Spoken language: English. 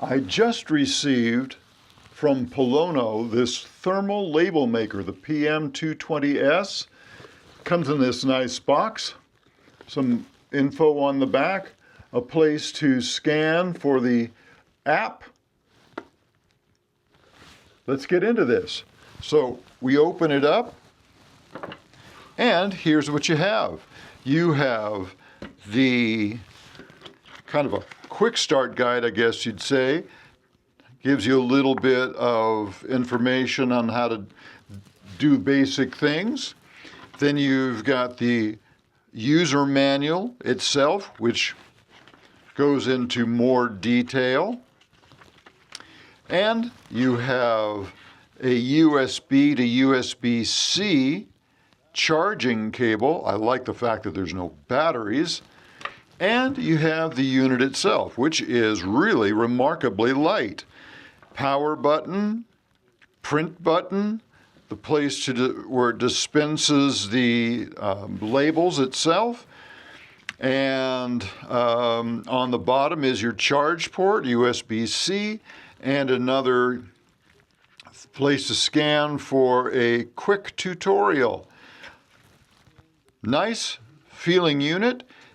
I just received from POLONO this thermal label maker, the PM220S. Comes in this nice box, some info on the back, a place to scan for the app. Let's get into this. So we open it up, and here's what you have. You have the kind of a quick start guide, I guess you'd say. Gives you a little bit of information on how to do basic things. Then you've got the user manual itself, which goes into more detail. And you have a USB to USB-C charging cable. I like the fact that there's no batteries. And you have the unit itself, which is really remarkably light. Power button, print button, the place where it dispenses the labels itself. And on the bottom is your charge port, USB-C, and another place to scan for a quick tutorial. Nice feeling unit.